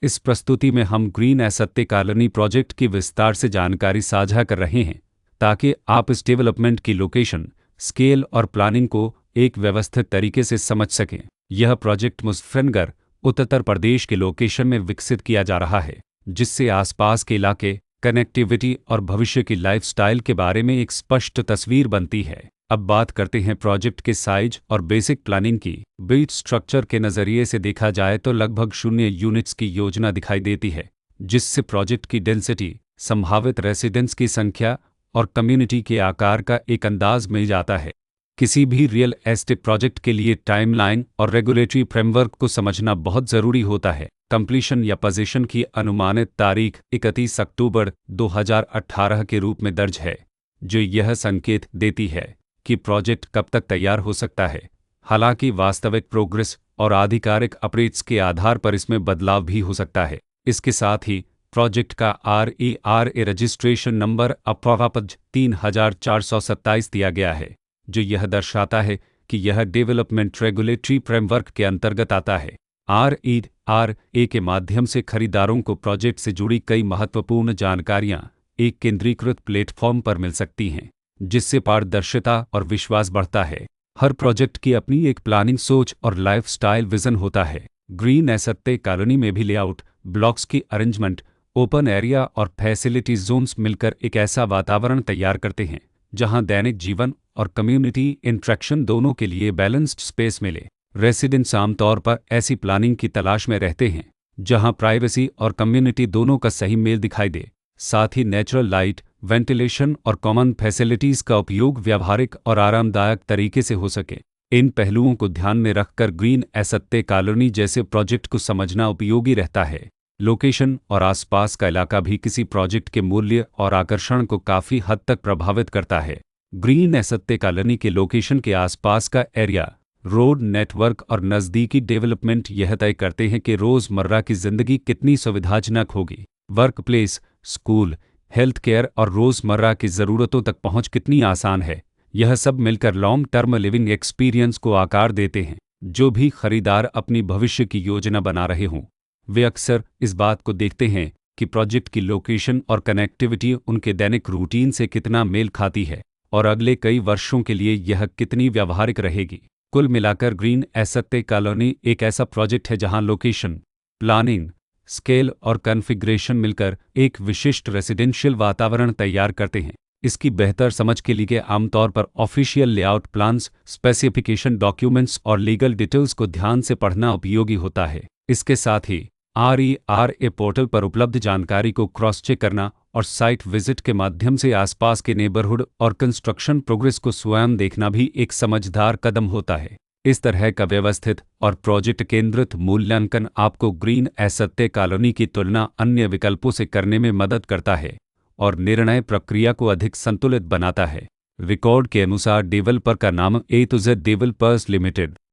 इस प्रस्तुति में हम ग्रीन एसत्ते कॉलोनी प्रोजेक्ट की विस्तार से जानकारी साझा कर रहे हैं ताकि आप इस डेवलपमेंट की लोकेशन, स्केल और प्लानिंग को एक व्यवस्थित तरीके से समझ सकें। यह प्रोजेक्ट मुजफ्फरनगर, उत्तर प्रदेश के लोकेशन में विकसित किया जा रहा है, जिससे आसपास के इलाके, कनेक्टिविटी और भविष्य की लाइफस्टाइल के बारे में एक स्पष्ट तस्वीर बनती है। अब बात करते हैं प्रोजेक्ट के साइज और बेसिक प्लानिंग की। बिल्ट स्ट्रक्चर के नज़रिए से देखा जाए तो लगभग 0 यूनिट्स की योजना दिखाई देती है, जिससे प्रोजेक्ट की डेंसिटी, संभावित रेसिडेंट्स की संख्या और कम्युनिटी के आकार का एक अंदाज मिल जाता है। किसी भी रियल एस्टेट प्रोजेक्ट के लिए टाइमलाइन और रेगुलेटरी फ्रेमवर्क को समझना बहुत ज़रूरी होता है। कंप्लीशन या पोजीशन की अनुमानित तारीख 31 अक्टूबर 2018 के रूप में दर्ज है, जो यह संकेत देती है कि प्रोजेक्ट कब तक तैयार हो सकता है। हालांकि वास्तविक प्रोग्रेस और आधिकारिक अपडेट्स के आधार पर इसमें बदलाव भी हो सकता है। इसके साथ ही प्रोजेक्ट का RERA रजिस्ट्रेशन नंबर अप्राप्त 3427 दिया गया है, जो यह दर्शाता है कि यह डेवलपमेंट रेगुलेटरी फ्रेमवर्क के अंतर्गत आता है। RERA के माध्यम से खरीदारों को प्रोजेक्ट से जुड़ी कई महत्वपूर्ण जानकारियां एक केंद्रीकृत प्लेटफॉर्म पर मिल सकती हैं, जिससे पारदर्शिता और विश्वास बढ़ता है। हर प्रोजेक्ट की अपनी एक प्लानिंग सोच और लाइफस्टाइल विजन होता है। ग्रीन एसत्ते कॉलोनी में भी लेआउट, ब्लॉक्स की अरेंजमेंट, ओपन एरिया और फैसिलिटी जोन्स मिलकर एक ऐसा वातावरण तैयार करते हैं जहां दैनिक जीवन और कम्युनिटी इंटरेक्शन दोनों के लिए बैलेंस्ड स्पेस मिले। रेसिडेंट्स आमतौर पर ऐसी प्लानिंग की तलाश में रहते हैं जहां प्राइवेसी और कम्युनिटी दोनों का सही मेल दिखाई दे। साथ ही नेचुरल लाइट, वेंटिलेशन और कॉमन फैसिलिटीज़ का उपयोग व्यावहारिक और आरामदायक तरीके से हो सके। इन पहलुओं को ध्यान में रखकर ग्रीन एसत्ते कॉलोनी जैसे प्रोजेक्ट को समझना उपयोगी रहता है। लोकेशन और आसपास का इलाका भी किसी प्रोजेक्ट के मूल्य और आकर्षण को काफ़ी हद तक प्रभावित करता है। ग्रीन एसत्ते कॉलोनी के लोकेशन के आसपास का एरिया, रोड नेटवर्क और नज़दीकी डेवलपमेंट यह तय करते हैं कि रोज़मर्रा की ज़िंदगी कितनी सुविधाजनक होगी। Work place, school, health care और रोज़मर्रा की ज़रूरतों तक पहुंच कितनी आसान है। यह सब मिलकर लॉन्ग टर्म लिविंग एक्सपीरियंस को आकार देते हैं। जो भी खरीदार अपनी भविष्य की योजना बना रहे हों, वे अक्सर इस बात को देखते हैं कि प्रोजेक्ट की लोकेशन और कनेक्टिविटी उनके दैनिक रूटीन से कितना मेल खाती है और अगले कई वर्षों के लिए यह कितनी व्यावहारिक रहेगी। कुल मिलाकर ग्रीन एसत्ते कॉलोनी एक ऐसा प्रोजेक्ट है जहां लोकेशन, प्लानिंग, स्केल और कॉन्फ़िगरेशन मिलकर एक विशिष्ट रेसिडेंशियल वातावरण तैयार करते हैं। इसकी बेहतर समझ के लिए आमतौर पर official layout plans, specification documents और लीगल डिटेल्स को ध्यान से पढ़ना उपयोगी होता है। इसके साथ ही RERA पोर्टल पर उपलब्ध जानकारी को क्रॉस चेक करना और साइट विजिट के माध्यम से आसपास के नेबरहुड और कंस्ट्रक्शन प्रोग्रेस को स्वयं देखना भी एक समझदार कदम होता है। इस तरह का व्यवस्थित और प्रोजेक्ट केंद्रित मूल्यांकन आपको ग्रीन एसत्ते कॉलोनी की तुलना अन्य विकल्पों से करने में मदद करता है और निर्णय प्रक्रिया को अधिक संतुलित बनाता है। रिकॉर्ड के अनुसार डेवलपर का नाम A to Z developers limited